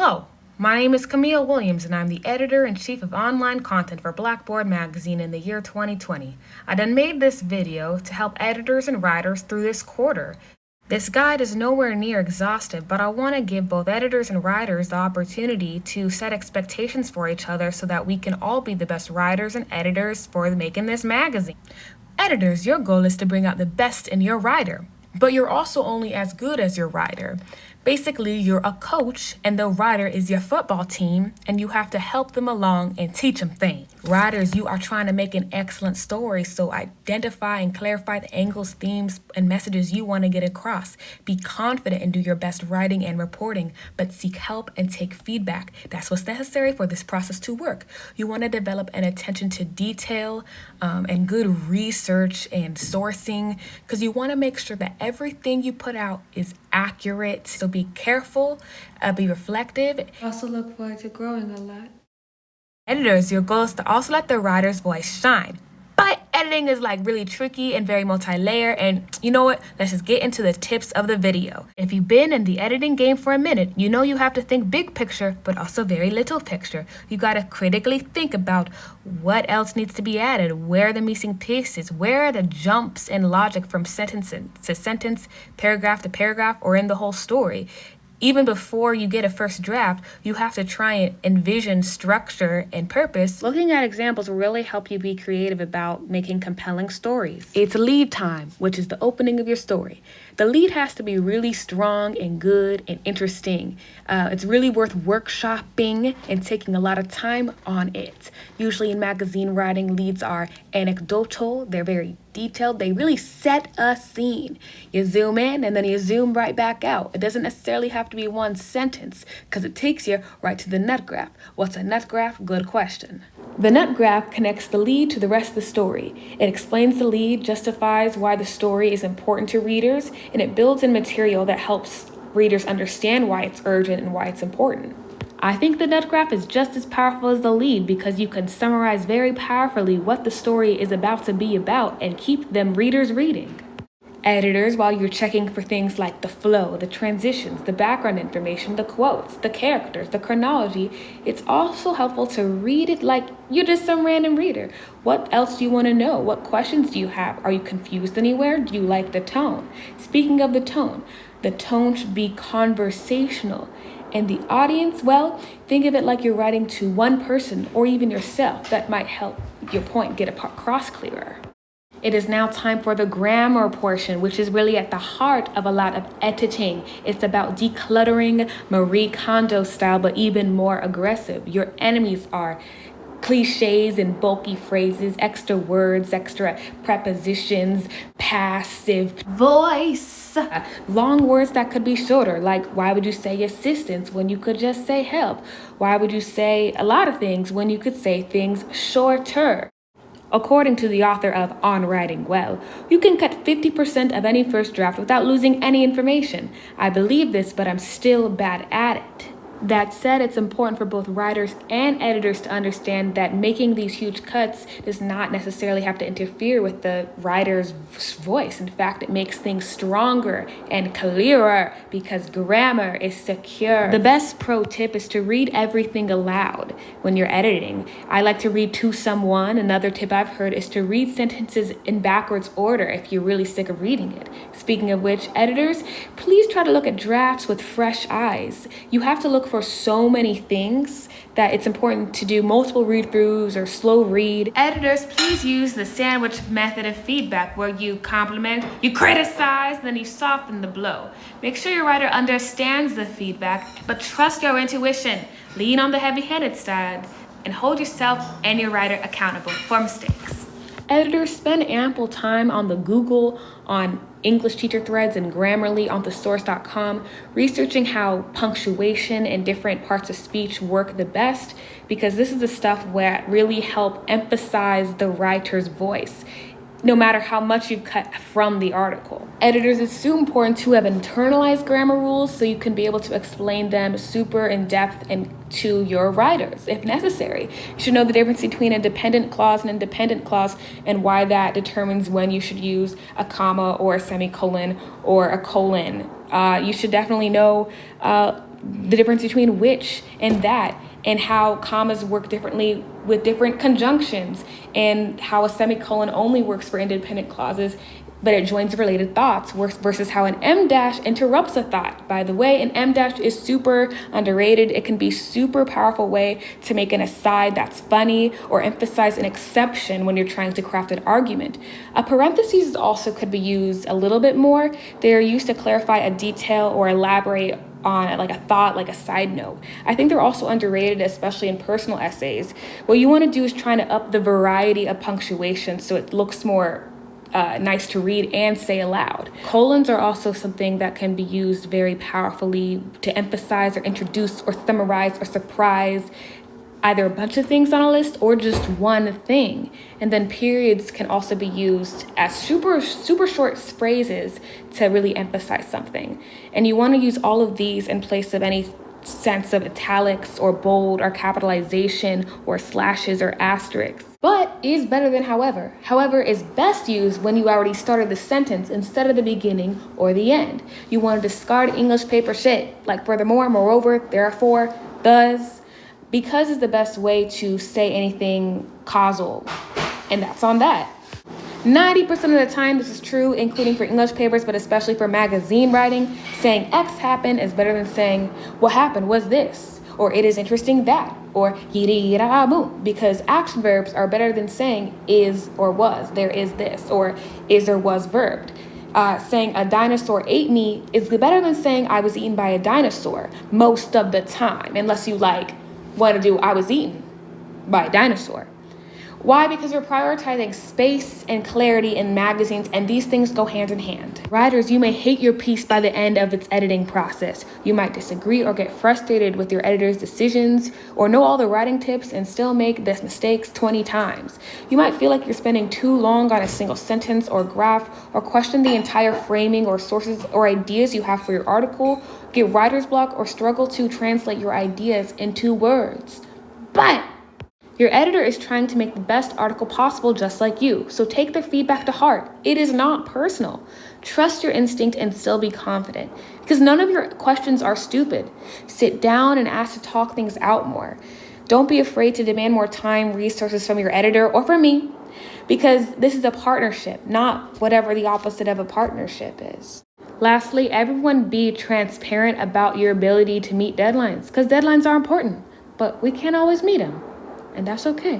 Hello, my name is Camille Williams and I'm the editor-in-chief of online content for Blackboard magazine in the year 2020. I done made this video to help editors and writers through this quarter. This guide is nowhere near exhaustive, but I want to give both editors and writers the opportunity to set expectations for each other so that we can all be the best writers and editors for making this magazine. Editors, your goal is to bring out the best in your writer, but you're also only as good as your writer. Basically, you're a coach and the writer is your football team and you have to help them along and teach them things. Writers, you are trying to make an excellent story, so identify and clarify the angles, themes, and messages you want to get across. Be confident and do your best writing and reporting, but seek help and take feedback. That's what's necessary for this process to work. You want to develop an attention to detail and good research and sourcing, because you want to make sure that everything you put out is accurate. So be careful, be reflective. Also look forward to growing a lot. Editors, your goal is to also let the writer's voice shine. But editing is really really and very multi-layer, and you know what? Let's just get into the tips of the video. If you've been in the editing game for a minute, you know you have to think big picture, but also very little picture. You gotta critically think about what else needs to be added, where are the missing pieces, where are the jumps in logic from sentence to sentence, paragraph to paragraph, or in the whole story. Even before you get a first draft, you have to try and envision structure and purpose. Looking at examples will really help you be creative about making compelling stories. It's lead time, which is the opening of your story. The lead has to be really strong and good and interesting. It's really worth workshopping and taking a lot of time on it. Usually in magazine writing, leads are anecdotal, they're very detailed, they really set a scene. You zoom in and then you zoom right back out. It doesn't necessarily have to be one sentence because it takes you right to the nut graph. What's a nut graph? Good question. The nut graph connects the lead to the rest of the story. It explains the lead, justifies why the story is important to readers, and it builds in material that helps readers understand why it's urgent and why it's important. I think the nut graph is just as powerful as the lead because you can summarize very powerfully what the story is about to be about and keep them readers reading. Editors, while you're checking for things like the flow, the transitions, the background information, the quotes, the characters, the chronology, it's also helpful to read it like you're just some random reader. What else do you want to know? What questions do you have? Are you confused anywhere? Do you like the tone? Speaking of the tone should be conversational. And the audience, well, think of it like you're writing to one person or even yourself. That might help your point get across clearer. It is now time for the grammar portion, which is really at the heart of a lot of editing. It's about decluttering, Marie Kondo style, but even more aggressive. Your enemies are cliches and bulky phrases, extra words, extra prepositions, passive voice. Long words that could be shorter, like why would you say assistance when you could just say help? Why would you say a lot of things when you could say things shorter? According to the author of On Writing Well, you can cut 50% of any first draft without losing any information. I believe this, but I'm still bad at it. That said, it's important for both writers and editors to understand that making these huge cuts does not necessarily have to interfere with the writer's voice. In fact, it makes things stronger and clearer because grammar is secure. The best pro tip is to read everything aloud when you're editing. I like to read to someone. Another tip I've heard is to read sentences in backwards order if you're really sick of reading it. Speaking of which, editors, please try to look at drafts with fresh eyes. You have to look for so many things that it's important to do multiple read-throughs or slow read. Editors, please use the sandwich method of feedback where you compliment, you criticize, then you soften the blow. Make sure your writer understands the feedback, but trust your intuition. Lean on the heavy-handed side and hold yourself and your writer accountable for mistakes. Editors, spend ample time on the Google, on English teacher threads, and Grammarly on thesource.com, researching how punctuation and different parts of speech work the best, because this is the stuff that really help emphasize the writer's voice, no matter how much you've cut from the article. Editors, it's so important to have internalized grammar rules so you can be able to explain them super in depth and to your writers if necessary. You should know the difference between a dependent clause and independent clause and why that determines when you should use a comma or a semicolon or a colon. You should definitely know the difference between which and that, and how commas work differently with different conjunctions, and how a semicolon only works for independent clauses, but it joins related thoughts, versus how an em dash interrupts a thought. By the way, an em dash is super underrated. It can be super powerful way to make an aside that's funny or emphasize an exception when you're trying to craft an argument. A parentheses also could be used a little bit more. They're used to clarify a detail or elaborate on like a thought, like a side note. I think they're also underrated, especially in personal essays. What you want to do is try to up the variety of punctuation so it looks more nice to read and say aloud. Colons are also something that can be used very powerfully to emphasize or introduce or summarize or surprise either a bunch of things on a list or just one thing. And then periods can also be used as super short phrases to really emphasize something. And you want to use all of these in place of any sense of italics or bold or capitalization or slashes or asterisks. But is better than however. However is best used when you already started the sentence instead of the beginning or the end. You want to discard English paper shit like furthermore, moreover, therefore, thus, because is the best way to say anything causal. And that's on that. 90% of the time this is true, including for English papers, but especially for magazine writing. Saying X happened is better than saying what happened was this, or it is interesting that, or yiri yira boom, because action verbs are better than saying is or was, there is this, or is or was verbed. Saying a dinosaur ate me is better than saying I was eaten by a dinosaur most of the time, unless you want to do I was eaten by a dinosaur. Why? Because we're prioritizing space and clarity in magazines, and these things go hand in hand. Writers, you may hate your piece by the end of its editing process. You might disagree or get frustrated with your editor's decisions, or know all the writing tips and still make the mistakes 20 times. You might feel like you're spending too long on a single sentence or graph, or question the entire framing or sources or ideas you have for your article, get writer's block, or struggle to translate your ideas into words. But your editor is trying to make the best article possible just like you, so take their feedback to heart. It is not personal. Trust your instinct and still be confident, because none of your questions are stupid. Sit down and ask to talk things out more. Don't be afraid to demand more time, resources from your editor or from me, because this is a partnership, not whatever the opposite of a partnership is. Lastly, everyone be transparent about your ability to meet deadlines, because deadlines are important, but we can't always meet them. And that's okay.